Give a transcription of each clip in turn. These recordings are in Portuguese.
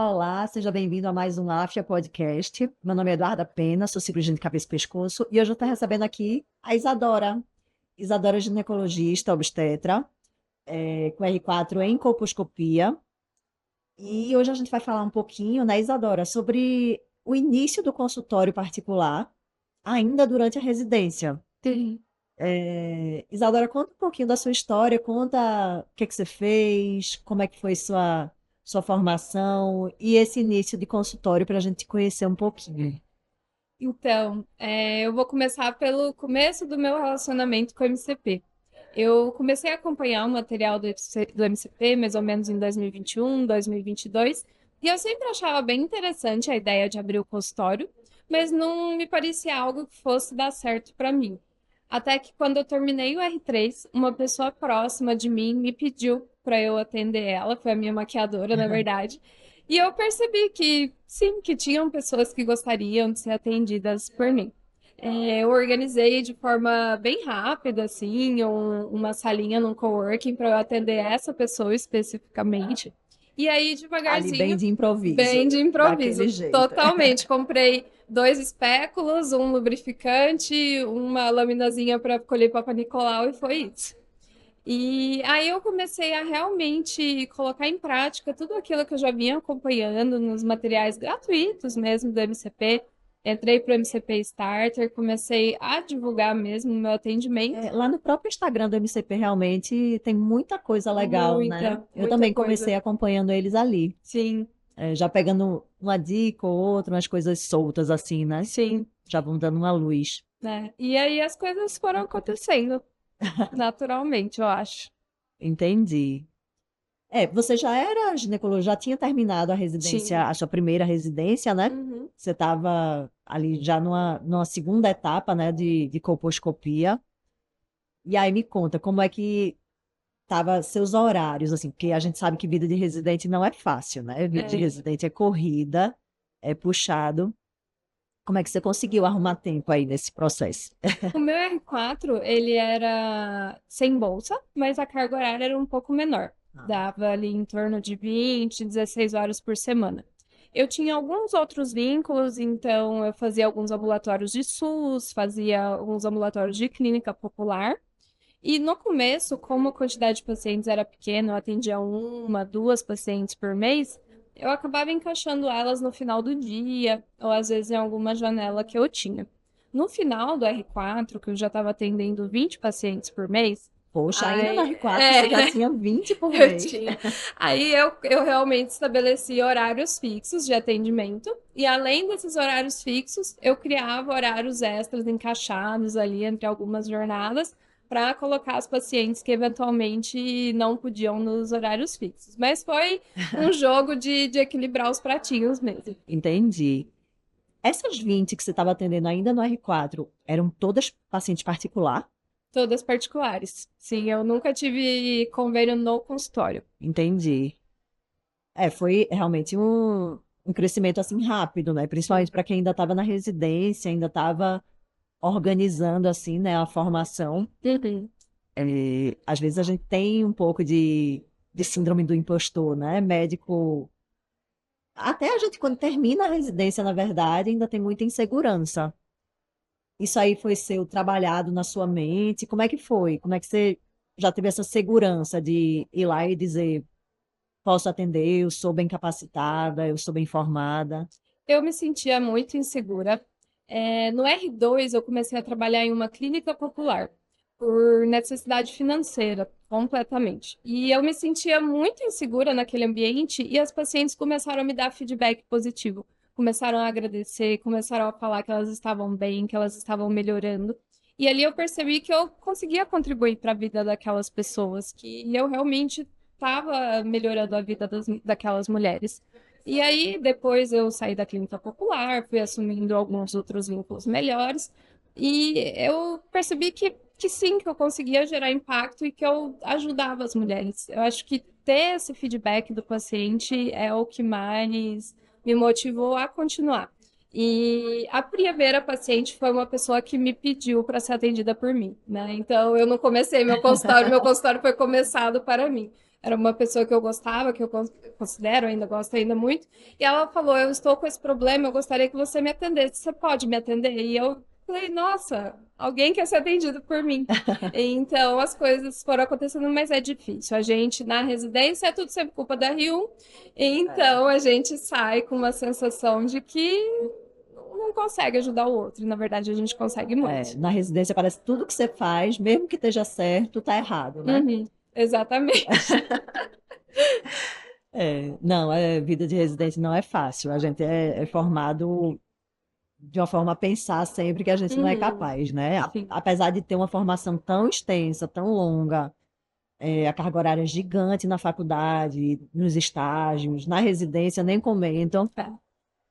Olá, seja bem-vindo a mais um Afia Podcast. Meu nome é Eduarda Pena, sou cirurgiã de cabeça e pescoço e hoje eu estou recebendo aqui a Isadora. Isadora é ginecologista, obstetra, com R4 em colposcopia. E hoje a gente vai falar um pouquinho, né, Isadora, sobre o início do consultório particular, ainda durante a residência. Sim. Isadora, conta um pouquinho da sua história, conta o que que você fez, como é que foi sua formação e esse início de consultório para a gente te conhecer um pouquinho. Então, eu vou começar pelo começo do meu relacionamento com o MCP. Eu comecei a acompanhar o material do MCP mais ou menos em 2021, 2022, e eu sempre achava bem interessante a ideia de abrir o consultório, mas não me parecia algo que fosse dar certo para mim. Até que quando eu terminei o R3, uma pessoa próxima de mim me pediu para eu atender ela, foi a minha maquiadora, na verdade. E eu percebi que sim, que tinham pessoas que gostariam de ser atendidas por mim. Eu organizei de forma bem rápida, assim, uma salinha num coworking para eu atender essa pessoa especificamente. E aí, Ali, bem devagarzinho, de improviso, bem de daquele improviso, jeito. totalmente. Comprei dois espéculos, um lubrificante, uma laminazinha para colher Papa Nicolau e foi isso. E aí eu comecei a realmente colocar em prática tudo aquilo que eu já vinha acompanhando nos materiais gratuitos mesmo do MCP. Entrei para o MCP Starter, comecei a divulgar mesmo o meu atendimento. Lá no próprio Instagram do MCP realmente tem muita coisa legal, né? Muita, Eu muita também comecei coisa. acompanhando eles ali, Sim, já pegando uma dica ou outra, umas coisas soltas assim, né? sim, Já vão dando uma luz. né? E aí as coisas foram acontecendo naturalmente, eu acho. Entendi. Você já era ginecólogo, já tinha terminado a residência, Sim. a sua primeira residência, né? Uhum. Você estava ali já numa segunda etapa, né, de colposcopia. E aí me conta, como é que tava seus horários, assim, porque a gente sabe que vida de residente não é fácil, né? Vida de É. residente é corrida, é puxado. Como é que você conseguiu arrumar tempo aí nesse processo? O meu R4, ele era sem bolsa, mas a carga horária era um pouco menor. Ah, Dava ali em torno de 20, 16 horas por semana. Eu tinha alguns outros vínculos, então eu fazia alguns ambulatórios de SUS, fazia alguns ambulatórios de clínica popular. E no começo, como a quantidade de pacientes era pequena, eu atendia uma, duas pacientes por mês, eu acabava encaixando elas no final do dia, ou às vezes em alguma janela que eu tinha. No final do R4, que eu já estava atendendo 20 pacientes por mês, poxa, ainda na aí, R4 você já tinha 20 por eu mês. tinha. Aí eu realmente estabeleci horários fixos de atendimento, e além desses horários fixos, eu criava horários extras encaixados ali entre algumas jornadas para colocar as pacientes que eventualmente não podiam nos horários fixos. Mas foi um jogo de equilibrar os pratinhos mesmo. Entendi. Essas 20 que você estava atendendo ainda no R4 eram todas pacientes particular? Todas particulares. Sim, eu nunca tive convênio no consultório. Entendi. Foi realmente um crescimento assim rápido, né? Sim. Principalmente para quem ainda estava na residência, ainda estava organizando assim, né, a formação. Uhum. Às vezes a gente tem um pouco de síndrome do impostor, né? Médico. Até a gente, quando termina a residência, na verdade, ainda tem muita insegurança. Isso aí foi seu trabalhado na sua mente? Como é que foi? Como é que você já teve essa segurança de ir lá e dizer, posso atender, eu sou bem capacitada, eu sou bem formada? Eu me sentia muito insegura. No R2, eu comecei a trabalhar em uma clínica popular, por necessidade financeira, completamente. E eu me sentia muito insegura naquele ambiente e as pacientes começaram a me dar feedback positivo. Começaram a agradecer, começaram a falar que elas estavam bem, que elas estavam melhorando. E ali eu percebi que eu conseguia contribuir para a vida daquelas pessoas, que eu realmente estava melhorando a vida daquelas mulheres. E aí, depois eu saí da clínica popular, fui assumindo alguns outros vínculos melhores, e eu percebi que sim, que eu conseguia gerar impacto e que eu ajudava as mulheres. Eu acho que ter esse feedback do paciente é o que mais me motivou a continuar. E a primeira paciente foi uma pessoa que me pediu para ser atendida por mim, né? Então eu não comecei meu consultório foi começado para mim. era uma pessoa que eu gostava, que eu considero, ainda gosto ainda muito, e ela falou, eu estou com esse problema, eu gostaria que você me atendesse, você pode me atender? E eu falei, nossa, alguém quer ser atendido por mim. Então as coisas foram acontecendo, mas é difícil. A gente, na residência, é tudo sempre culpa da R1, É. então a gente sai com uma sensação de que não consegue ajudar o outro, e na verdade a gente consegue É, muito. na residência parece que tudo que você faz, mesmo que esteja certo, tá errado, né? Uhum, exatamente. É, não, vida de residente não é fácil. A gente é formado de uma forma a pensar sempre que a gente não é Uhum, capaz, né? sim. Apesar de ter uma formação tão extensa, tão longa, a carga horária é gigante na faculdade, nos estágios, na residência, nem comentam, É.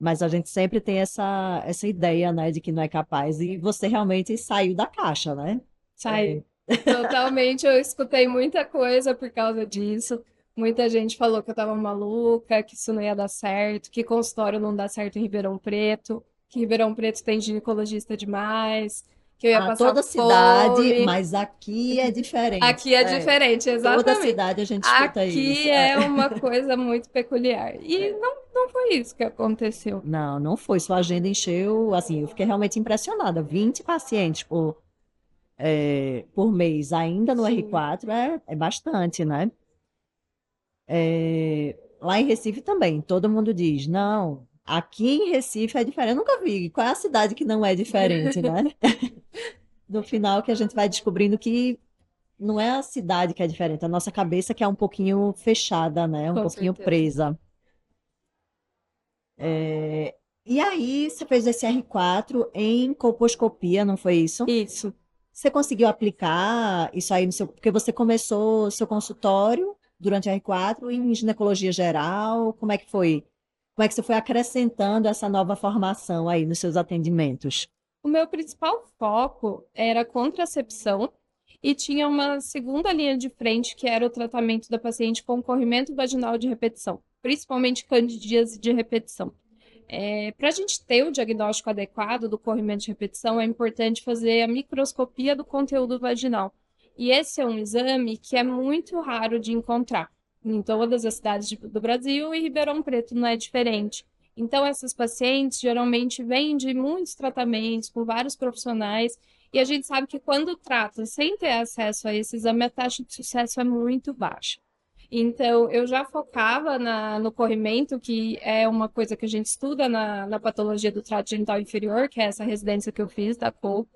mas a gente sempre tem essa ideia, né, de que não é capaz, e você realmente saiu da caixa, né? Saí. Totalmente, eu escutei muita coisa por causa disso. Muita gente falou que eu tava maluca, que isso não ia dar certo, que consultório não dá certo em Ribeirão Preto, que Ribeirão Preto tem ginecologista demais, que eu ia A passar toda cidade, fome. mas aqui é diferente. Aqui é É, diferente, toda exatamente. cidade a gente escuta isso. Aqui é uma coisa muito peculiar. E não foi isso que aconteceu. Não, não foi. Sua agenda encheu, assim, eu fiquei realmente impressionada. 20 pacientes por mês, ainda no Sim. R4, é bastante, né? Lá em Recife também, todo mundo diz, não, aqui em Recife é diferente. Eu nunca vi qual é a cidade que não é diferente, né? No final que a gente vai descobrindo que não é a cidade que é diferente, a nossa cabeça que é um pouquinho fechada, né? Um Com pouquinho certeza. presa. E aí, você fez esse R4 em colposcopia, não foi isso? Isso. Você conseguiu aplicar isso aí no seu, porque você começou seu consultório durante a R4 em ginecologia geral, como é que foi? Como é que você foi acrescentando essa nova formação aí nos seus atendimentos? O meu principal foco era contracepção e tinha uma segunda linha de frente que era o tratamento da paciente com corrimento vaginal de repetição, principalmente candidíase de repetição. Para a gente ter o diagnóstico adequado do corrimento de repetição, é importante fazer a microscopia do conteúdo vaginal. E esse é um exame que é muito raro de encontrar em todas as cidades do Brasil e Ribeirão Preto não é diferente. Então, essas pacientes geralmente vêm de muitos tratamentos com vários profissionais, e a gente sabe que quando trata sem ter acesso a esse exame, a taxa de sucesso é muito baixa. Então, eu já focava no corrimento, que é uma coisa que a gente estuda na patologia do trato genital inferior, que é essa residência que eu fiz da COP.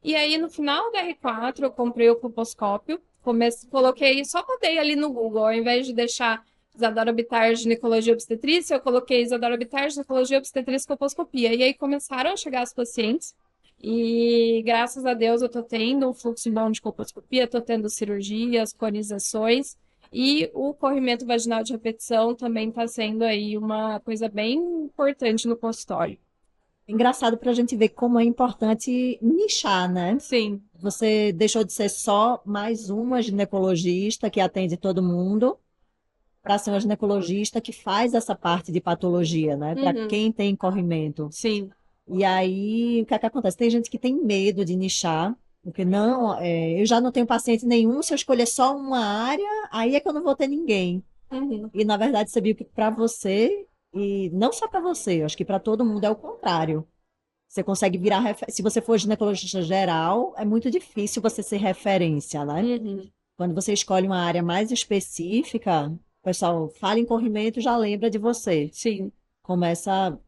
E aí, no final da R4, eu comprei o colposcópio, coloquei, só botei ali no Google, ao invés de deixar Isadora Bittar, ginecologia e obstetrícia, eu coloquei Isadora Bittar, ginecologia, obstetrícia e colposcopia. E aí começaram a chegar os pacientes, e graças a Deus eu tô tendo um fluxo bom de colposcopia, tô tendo cirurgias, conizações, e o corrimento vaginal de repetição também está sendo aí uma coisa bem importante no consultório. Engraçado para a gente ver como é importante nichar, né? Sim. Você deixou de ser só mais uma ginecologista que atende todo mundo, para ser uma ginecologista que faz essa parte de patologia, né? Para Uhum. quem tem corrimento. Sim. E aí, o que é que acontece? Tem gente que tem medo de nichar, porque não, eu já não tenho paciente nenhum, se eu escolher só uma área, aí é que eu não vou ter ninguém. Uhum. E na verdade, você viu que para você, e não só para você, eu acho que para todo mundo é o contrário. Você consegue virar, se você for ginecologista geral, é muito difícil você ser referência, né? Uhum. Quando você escolhe uma área mais específica, o pessoal fala em corrimento, já lembra de você. Sim, Começa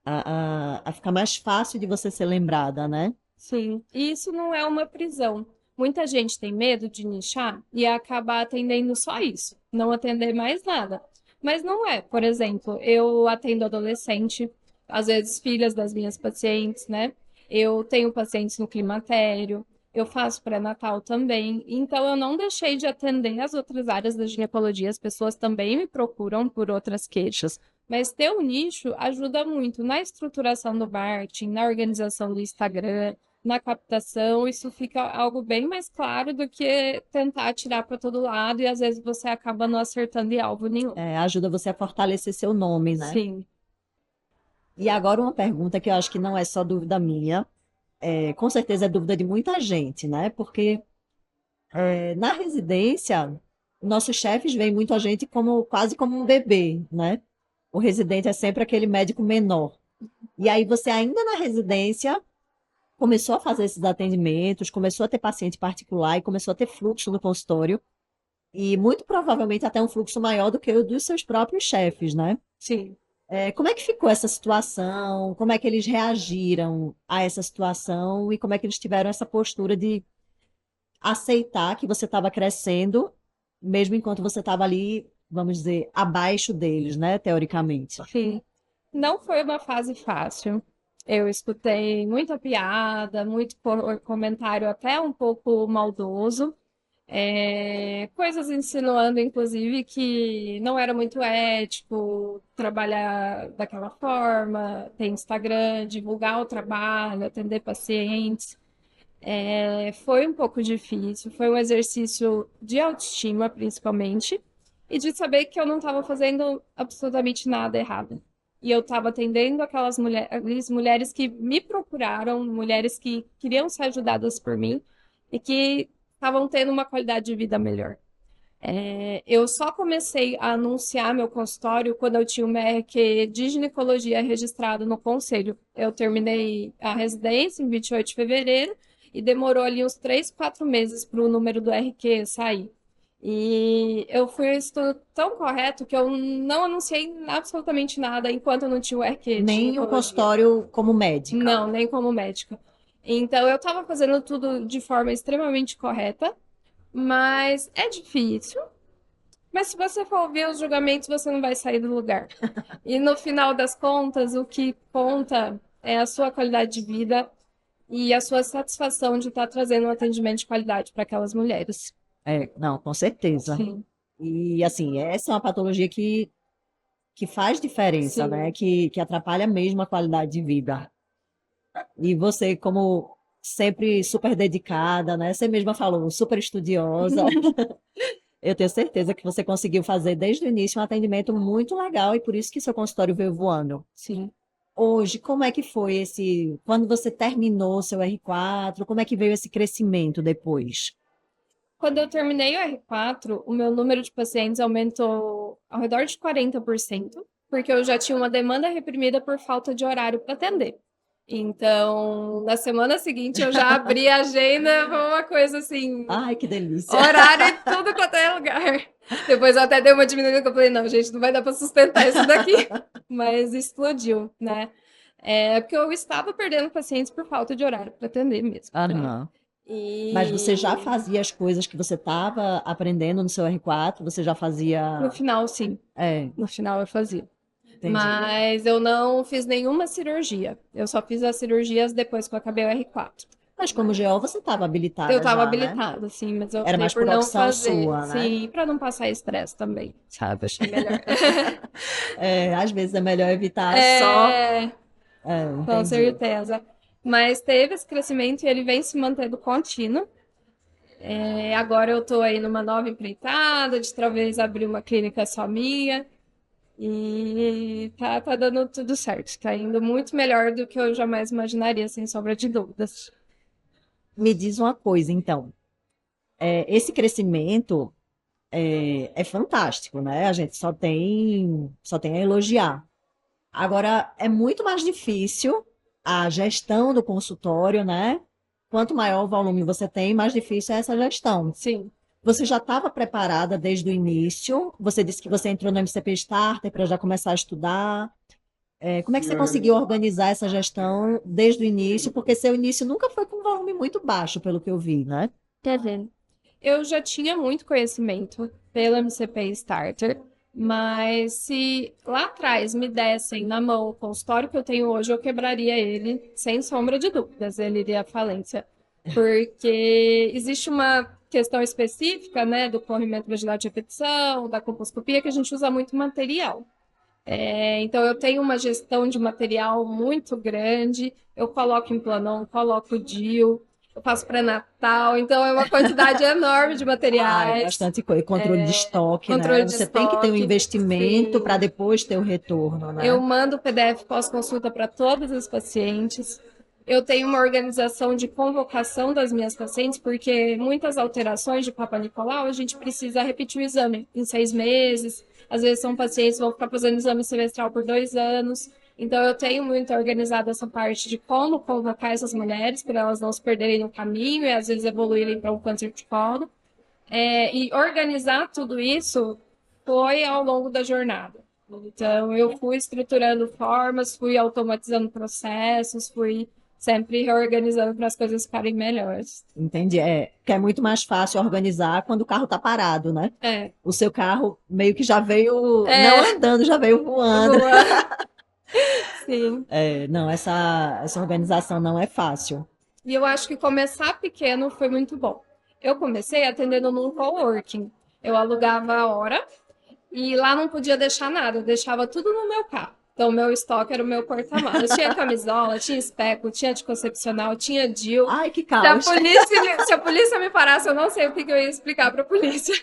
a ficar mais fácil de você ser lembrada, né? sim. E isso não é uma prisão. Muita gente tem medo de nichar e acabar atendendo só isso, não atender mais nada. Mas não é. Por exemplo, eu atendo adolescente, às vezes filhas das minhas pacientes, né? Eu tenho pacientes no climatério, eu faço pré-natal também. Então, eu não deixei de atender as outras áreas da ginecologia. As pessoas também me procuram por outras queixas. Mas ter um nicho ajuda muito na estruturação do marketing, na organização do Instagram, na captação. Isso fica algo bem mais claro do que tentar atirar para todo lado e às vezes você acaba não acertando em alvo nenhum. Ajuda você a fortalecer seu nome, né? Sim. E agora uma pergunta que eu acho que não é só dúvida minha, com certeza é dúvida de muita gente, né? Porque na residência, nossos chefes veem muito a gente como quase como um bebê, né? O residente é sempre aquele médico menor. E aí você ainda na residência começou a fazer esses atendimentos, começou a ter paciente particular e começou a ter fluxo no consultório. E muito provavelmente até um fluxo maior do que o dos seus próprios chefes, né? Sim. Como é que ficou essa situação? Como é que eles reagiram a essa situação? E como é que eles tiveram essa postura de aceitar que você estava crescendo, mesmo enquanto você estava ali, vamos dizer, abaixo deles, né? Teoricamente. Sim. Não foi uma fase fácil. Eu escutei muita piada, muito comentário até um pouco maldoso. Coisas insinuando, inclusive, que não era muito ético trabalhar daquela forma, ter Instagram, divulgar o trabalho, atender pacientes. Foi um pouco difícil, foi um exercício de autoestima, principalmente, e de saber que eu não estava fazendo absolutamente nada errado. E eu estava atendendo aquelas mulheres que me procuraram, mulheres que queriam ser ajudadas por mim e que estavam tendo uma qualidade de vida melhor. Eu só comecei a anunciar meu consultório quando eu tinha um RQ de ginecologia registrado no conselho. Eu terminei a residência em 28 de fevereiro e demorou ali uns 3, 4 meses para o número do RQ sair. E eu fui isso tão correto que eu não anunciei absolutamente nada enquanto eu não tinha o RQ de Nem o ginecologia. consultório como médica. Não, nem como médica. Então eu estava fazendo tudo de forma extremamente correta, mas é difícil. Mas se você for ouvir os julgamentos, você não vai sair do lugar. E no final das contas, o que conta é a sua qualidade de vida e a sua satisfação de estar trazendo um atendimento de qualidade para aquelas mulheres. Não, com certeza. Sim, E assim, essa é uma patologia que faz diferença, né? sim. Que atrapalha mesmo a qualidade de vida. E você, como sempre super dedicada, né? Você mesma falou, super estudiosa. Eu tenho certeza que você conseguiu fazer desde o início um atendimento muito legal e por isso que seu consultório veio voando. Sim. Hoje, como é que foi quando você terminou seu R4, como é que veio esse crescimento depois? Quando eu terminei o R4, o meu número de pacientes aumentou ao redor de 40%, porque eu já tinha uma demanda reprimida por falta de horário para atender. Então, na semana seguinte, eu já abri a agenda, foi uma coisa assim, Ai, que delícia! horário em tudo quanto é lugar. Depois eu até dei uma diminuída, que eu falei, não, gente, não vai dar para sustentar isso daqui. Mas explodiu, né? Porque eu estava perdendo pacientes por falta de horário para atender mesmo, Ah, né? não. Mas você já E fazia as coisas que você estava aprendendo no seu R4? Você já no fazia. final, sim. É, No final eu fazia. entendi. Mas eu não fiz nenhuma cirurgia. Eu só fiz as cirurgias depois que eu acabei o R4. Mas como GO você estava Eu habilitada estava já, né? habilitada, sim, mas eu Era optei mais por por não opção fazer. sua, né? Sim, para não passar estresse também, sabe? Achei melhor. Às vezes é melhor evitar só. É, com Entendi. certeza. Mas teve esse crescimento e ele vem se mantendo contínuo. Agora eu estou aí numa nova empreitada, de talvez abrir uma clínica só minha. E tá dando tudo certo. Tá indo muito melhor do que eu jamais imaginaria, sem sombra de dúvidas. Me diz uma coisa, então. Esse crescimento é fantástico, né? A gente só tem a elogiar. Agora, é muito mais difícil a gestão do consultório, né? Quanto maior o volume você tem, mais difícil é essa gestão. Sim. Você já estava preparada desde o início? Você disse que você entrou no MCP Starter para já começar a estudar. Como é que você conseguiu organizar essa gestão desde o início? Porque seu início nunca foi com um volume muito baixo, pelo que eu vi, né? Quer ver? Eu já tinha muito conhecimento pelo MCP Starter, mas se lá atrás me dessem na mão o consultório que eu tenho hoje, eu quebraria ele, sem sombra de dúvidas, ele iria à falência. Porque existe uma questão específica, né, do corrimento vaginal de repetição, da colposcopia, que a gente usa muito material. Então, eu tenho uma gestão de material muito grande, eu coloco implanon, coloco DIU, eu faço pré-natal, então é uma quantidade enorme de É materiais, bastante coisa. Controle de estoque, né? controle de Você tem que ter um estoque, investimento para sim. depois ter o retorno, Eu né? mando o PDF pós-consulta para todos os pacientes. Eu tenho uma organização de convocação das minhas pacientes, porque muitas alterações de Papa Nicolau, a gente precisa repetir o exame em 6 meses. Às vezes são pacientes que vão ficar fazendo exame semestral por 2 anos. Então, eu tenho muito organizado essa parte de como convocar essas mulheres, para elas não se perderem no caminho e às vezes evoluírem para um câncer de colo. E organizar tudo isso foi ao longo da jornada. Então, eu fui estruturando formas, fui automatizando processos, fui sempre reorganizando para as coisas ficarem melhores. Entendi. Que é muito mais fácil organizar quando o carro tá parado, né? É, O seu carro meio que já veio, não é, andando, já veio voando. boa. Sim. Não, essa organização não é fácil. E eu acho que começar pequeno foi muito bom. Eu comecei atendendo num coworking. Eu alugava a hora e lá não podia deixar nada, eu deixava tudo no meu carro. Então, meu estoque era o meu porta-malas. Tinha camisola, tinha especo, tinha anticoncepcional, tinha DIU. Ai, que Se a caos. polícia, se a polícia me parasse, eu não sei o que eu ia explicar para a polícia.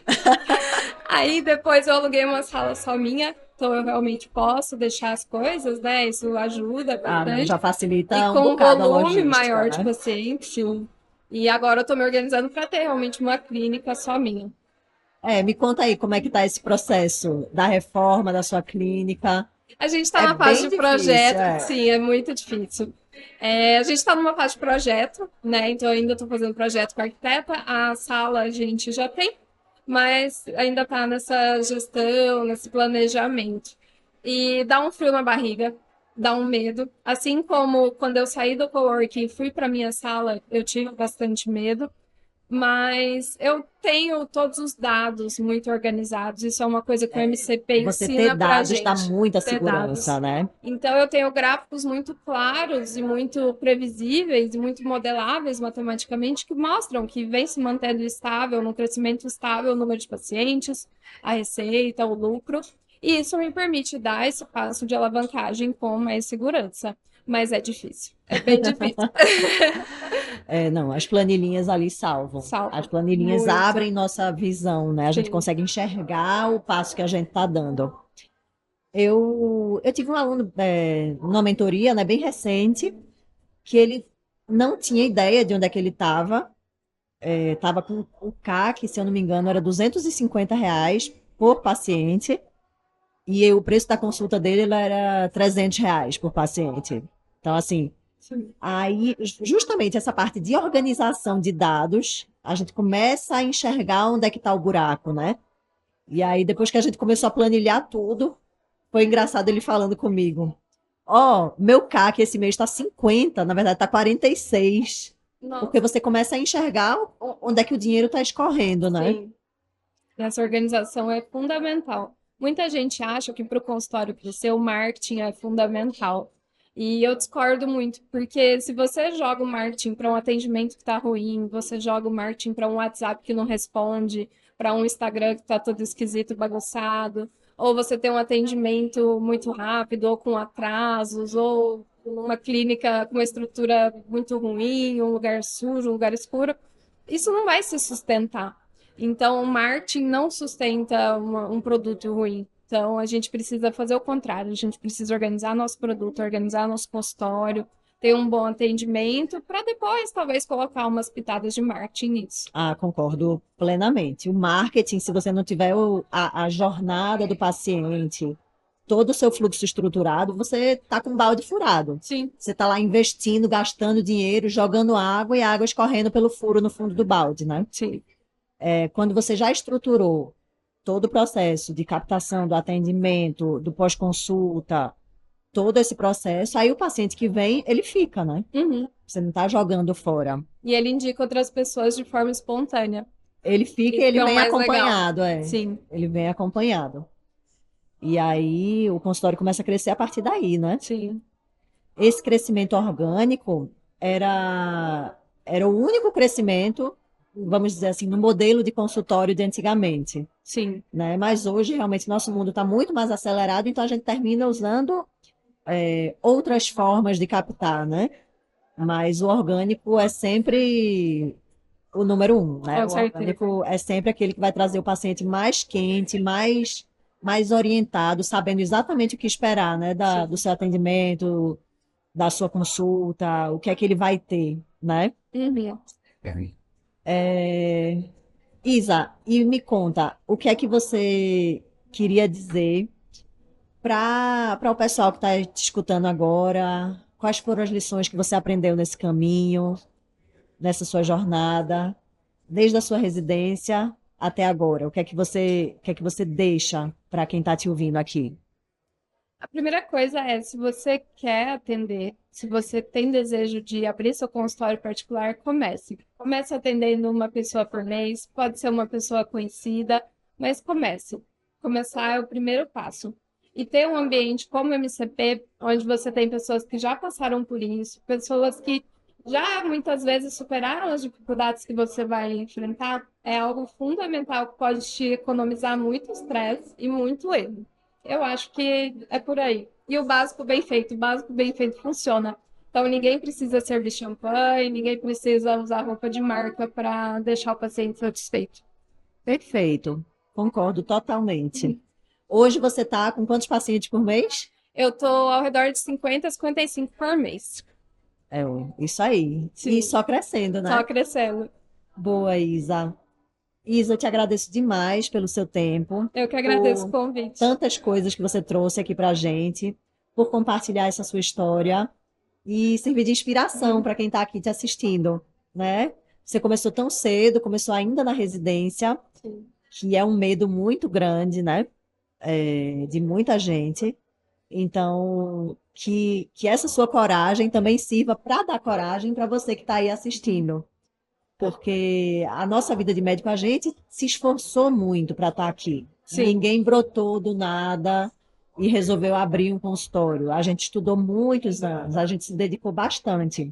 Aí depois eu aluguei uma sala só minha, então eu realmente posso deixar as coisas, né? Isso ajuda Ah, não, já bastante. E facilita um com um bocado a volume logística, maior de né? pacientes, sim. E agora eu tô me organizando para ter realmente uma clínica só minha. Me conta aí como é que tá esse processo da reforma da sua clínica. A gente está É na fase bem de difícil, projeto, sim, é muito difícil. A gente está numa fase de projeto, né? Então eu ainda estou fazendo projeto com a arquiteta. A sala a gente já tem, mas ainda está nessa gestão, nesse planejamento. E dá um frio na barriga, dá um medo. Assim como quando eu saí do coworking e fui para minha sala, eu tive bastante medo. Mas eu tenho todos os dados muito organizados. Isso é uma coisa que o MCP você ter ensina para a dados dá gente, muita ter segurança, dados. né? Então, eu tenho gráficos muito claros e muito previsíveis e muito modeláveis matematicamente que mostram que vem se mantendo estável, no crescimento estável o número de pacientes, a receita, o lucro. E isso me permite dar esse passo de alavancagem com mais segurança. Mas é difícil, é bem difícil. Não, as planilhinhas ali salvam. As Salva planilhinhas muito. abrem nossa visão, né? A gente Sim. consegue enxergar o passo que a gente está dando. Eu tive um aluno numa mentoria, né, bem recente, que ele não tinha ideia de onde é que ele estava. Estava com o CAC, se eu não me engano, era R$ 250 por paciente. E o preço da consulta dele ele era R$ 300 por paciente. Então, assim, Sim. aí justamente essa parte de organização de dados, a gente começa a enxergar onde é que está o buraco, né? E aí, depois que a gente começou a planilhar tudo, foi engraçado ele falando comigo. Meu CAC esse mês está 50, na verdade está 46. Porque Nossa, você começa a enxergar onde é que o dinheiro está escorrendo, né? sim. Essa organização é fundamental. Muita gente acha que para o consultório crescer, o marketing é fundamental. E eu discordo muito, porque se você joga o marketing para um atendimento que está ruim, você joga o marketing para um WhatsApp que não responde, para um Instagram que está todo esquisito, bagunçado, ou você tem um atendimento muito rápido, ou com atrasos, ou uma clínica com uma estrutura muito ruim, um lugar sujo, um lugar escuro, isso não vai se sustentar. Então, o marketing não sustenta um produto ruim. Então, a gente precisa fazer o contrário. A gente precisa organizar nosso produto, organizar nosso consultório, ter um bom atendimento, para depois, talvez, colocar umas pitadas de marketing nisso. Ah, concordo plenamente. O marketing, se você não tiver a jornada do paciente, todo o seu fluxo estruturado, você está com um balde furado. Sim, Você está lá investindo, gastando dinheiro, jogando água e a água escorrendo pelo furo no fundo do balde, né? sim, Quando você já estruturou todo o processo de captação do atendimento, do pós-consulta, todo esse processo, aí o paciente que vem, ele fica, né? uhum. Você não está jogando fora. E ele indica outras pessoas de forma espontânea. Ele fica e Isso que ele é o vem mais legal. acompanhado, é. Sim, Ele vem acompanhado. E aí o consultório começa a crescer a partir daí, né? sim, Esse crescimento orgânico era o único crescimento, vamos dizer assim, no modelo de consultório de antigamente, sim, né? Mas hoje realmente nosso mundo está muito mais acelerado, então a gente termina usando outras formas de captar, né? Mas o orgânico é sempre o número um, né? com O certeza. orgânico é sempre aquele que vai trazer o paciente mais quente, mais orientado, sabendo exatamente o que esperar, né? Sim. Do seu atendimento, da sua consulta, o que é que ele vai ter, né? Uhum. É, Isa, e me conta, o que é que você queria dizer para o pessoal que está te escutando agora? Quais foram as lições que você aprendeu nesse caminho, nessa sua jornada, desde a sua residência até agora? O que é que você deixa para quem está te ouvindo aqui? A primeira coisa é, se você quer atender, se você tem desejo de abrir seu consultório particular, comece. Comece atendendo uma pessoa por mês, pode ser uma pessoa conhecida, mas comece. Começar é o primeiro passo. E ter um ambiente como o MCP, onde você tem pessoas que já passaram por isso, pessoas que já muitas vezes superaram as dificuldades que você vai enfrentar, é algo fundamental que pode te economizar muito estresse e muito erro. Eu acho que é por aí. E o básico bem feito funciona. Então ninguém precisa servir champanhe, ninguém precisa usar roupa de marca para deixar o paciente satisfeito. Perfeito, concordo totalmente. Hoje você está com quantos pacientes por mês? Eu tô ao redor de 50 a 55 por mês. É, isso aí. E Sim, só crescendo, só né? crescendo. Boa, Isa. Isa, eu te agradeço demais pelo seu tempo, Eu que agradeço o por convite. tantas coisas que você trouxe aqui pra gente, por compartilhar essa sua história e servir de inspiração para quem está aqui te assistindo, né? Você começou tão cedo, começou ainda na residência, Sim. que é um medo muito grande, né? De muita gente. Então, que essa sua coragem também sirva para dar coragem para você que está aí assistindo. Porque a nossa vida de médico, a gente se esforçou muito para estar aqui. Sim. Ninguém brotou do nada e resolveu abrir um consultório. A gente estudou muitos anos, a gente se dedicou bastante.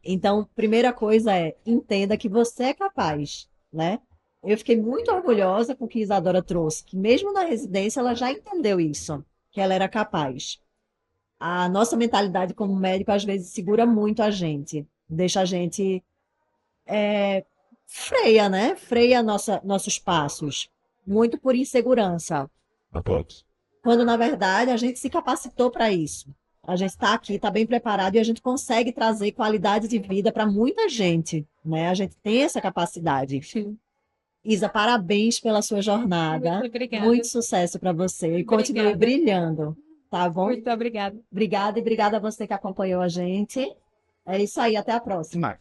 Então, primeira coisa é, entenda que você é capaz, né? Eu fiquei muito orgulhosa com o que Isadora trouxe, que mesmo na residência ela já entendeu isso, que ela era capaz. A nossa mentalidade como médico às vezes segura muito a gente, deixa a gente freia, né? Freia nossos passos, muito por insegurança, quando na verdade a gente se capacitou para isso. A gente está aqui, está bem preparado e a gente consegue trazer qualidade de vida para muita gente, né? A gente tem essa capacidade. Sim. Isa, parabéns pela sua Muito jornada. obrigada. Muito sucesso para você e continue Obrigada. brilhando, tá bom? Muito obrigada. Obrigada e obrigada a você que acompanhou a gente. É isso aí, até a próxima.